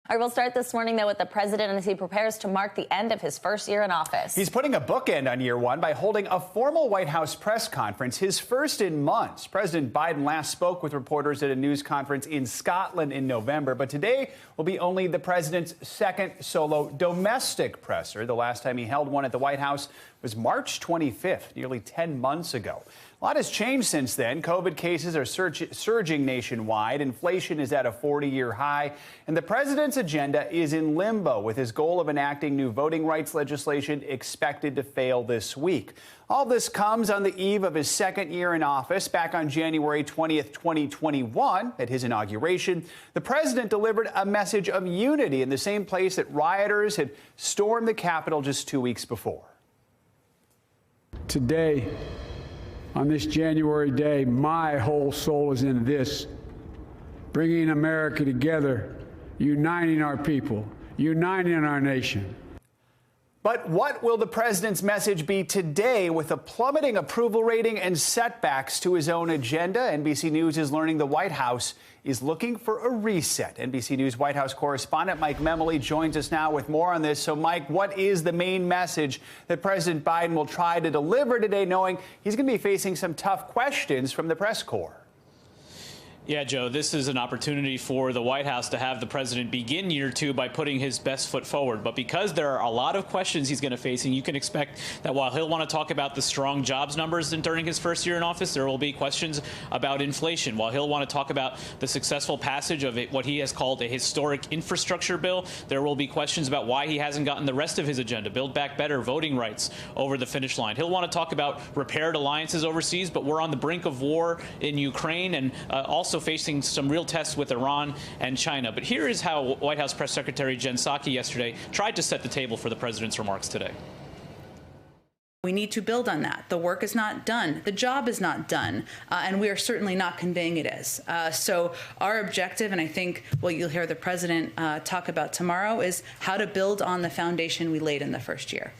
All right, we'll start this morning, though, with the president as he prepares to mark the end of his first year in office. He's putting a bookend on year one by holding a formal White House press conference, his first in months. President Biden last spoke with reporters at a news conference in Scotland in November, but today will be only the president's second solo domestic presser. The last time he held one at the White House was March 25th, nearly 10 months ago. A lot has changed since then. COVID cases are surging nationwide. Inflation is at a 40-year high. And the president's agenda is in limbo, with his goal of enacting new voting rights legislation expected to fail this week. All this comes on the eve of his second year in office. Back on January 20th, 2021, at his inauguration, the president delivered a message of unity in the same place that rioters had stormed the Capitol just 2 weeks before. Today, on this January day, my whole soul is in this, bringing America together, uniting our people, uniting our nation. But what will the president's message be today with a plummeting approval rating and setbacks to his own agenda? NBC News is learning the White House is looking for a reset. NBC News White House correspondent Mike Memoli joins us now with more on this. So, Mike, what is the main message that President Biden will try to deliver today, knowing he's going to be facing some tough questions from the press corps? Yeah, Joe, this is an opportunity for the White House to have the president begin year two by putting his best foot forward. But because there are a lot of questions he's going to face, and you can expect that while he'll want to talk about the strong jobs numbers during his first year in office, there will be questions about inflation. While he'll want to talk about the successful passage of what he has called a historic infrastructure bill, there will be questions about why he hasn't gotten the rest of his agenda, Build Back Better, voting rights, over the finish line. He'll want to talk about repaired alliances overseas, but we're on the brink of war in Ukraine and also facing some real tests with Iran and China. But here is how White House Press Secretary Jen Psaki yesterday tried to set the table for the president's remarks today. We need to build on that. The work is not done. The job is not done. And we are certainly not conveying it is. So our objective, and I think what you'll hear the president talk about tomorrow, is how to build on the foundation we laid in the first year.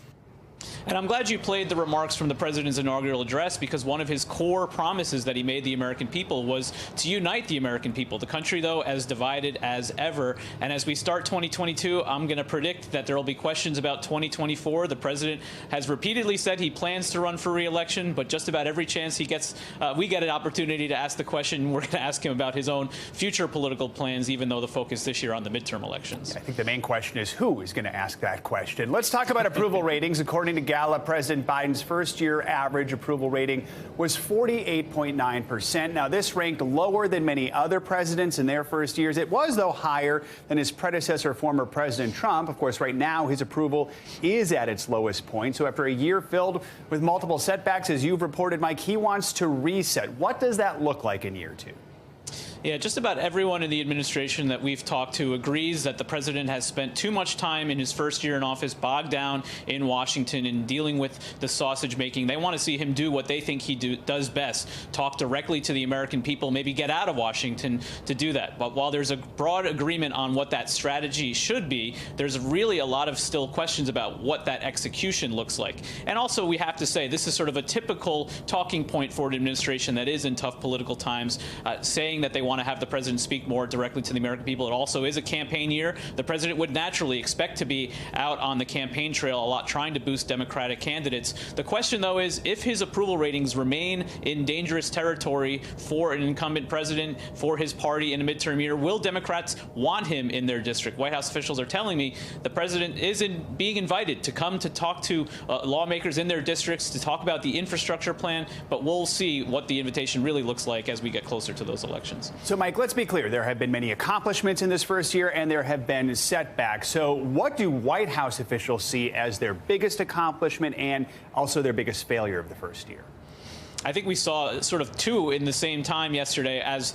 And I'm glad you played the remarks from the president's inaugural address, because one of his core promises that he made the American people was to unite the American people. The country, though, as divided as ever. And as we start 2022, I'm going to predict that there will be questions about 2024. The president has repeatedly said he plans to run for re-election, but just about every chance he gets, we get an opportunity to ask the question. We're going to ask him about his own future political plans, even though the focus this year on the midterm elections. I think the main question is who is going to ask that question. Let's talk about approval ratings. According to Gallup, President Biden's first-year average approval rating was 48.9%. Now, this ranked lower than many other presidents in their first years. It was, though, higher than his predecessor, former President Trump. Of course, right now, his approval is at its lowest point. So after a year filled with multiple setbacks, as you've reported, Mike, he wants to reset. What does that look like in year two? Yeah, just about everyone in the administration that we've talked to agrees that the president has spent too much time in his first year in office bogged down in Washington and dealing with the sausage making. They want to see him do what they think he does best, talk directly to the American people, maybe get out of Washington to do that. But while there's a broad agreement on what that strategy should be, there's really a lot of still questions about what that execution looks like. And also, we have to say, this is sort of a typical talking point for an administration that is in tough political times, saying that they want to have the president speak more directly to the American people. It also is a campaign year. The president would naturally expect to be out on the campaign trail a lot, trying to boost Democratic candidates. The question, though, is if his approval ratings remain in dangerous territory for an incumbent president, for his party in a midterm year, will Democrats want him in their district? White House officials are telling me the president is being invited to come to talk to lawmakers in their districts to talk about the infrastructure plan, but we'll see what the invitation really looks like as we get closer to those elections. So, Mike, let's be clear. There have been many accomplishments in this first year, and there have been setbacks. So what do White House officials see as their biggest accomplishment and also their biggest failure of the first year? I think we saw sort of two in the same time yesterday as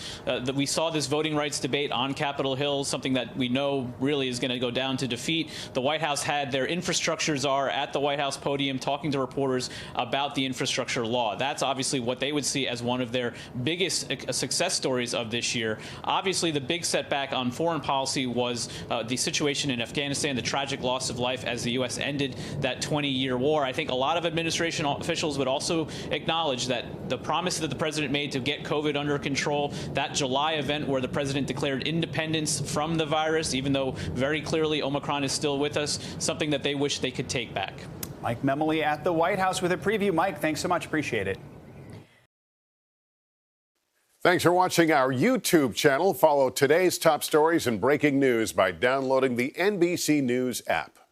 we saw this voting rights debate on Capitol Hill, something that we know really is going to go down to defeat. The White House had their infrastructure czar at the White House podium talking to reporters about the infrastructure law. That's obviously what they would see as one of their biggest success stories of this year. Obviously, the big setback on foreign policy was the situation in Afghanistan, the tragic loss of life as the U.S. ended that 20-year war. I think a lot of administration officials would also acknowledge that that the promise that the president made to get COVID under control, that July event where the president declared independence from the virus, even though very clearly Omicron is still with us, something that they wish they could take back. Mike Memoli at the White House with a preview. Mike, thanks so much. Appreciate it. Thanks for watching our YouTube channel. Follow today's top stories and breaking news by downloading the NBC News app.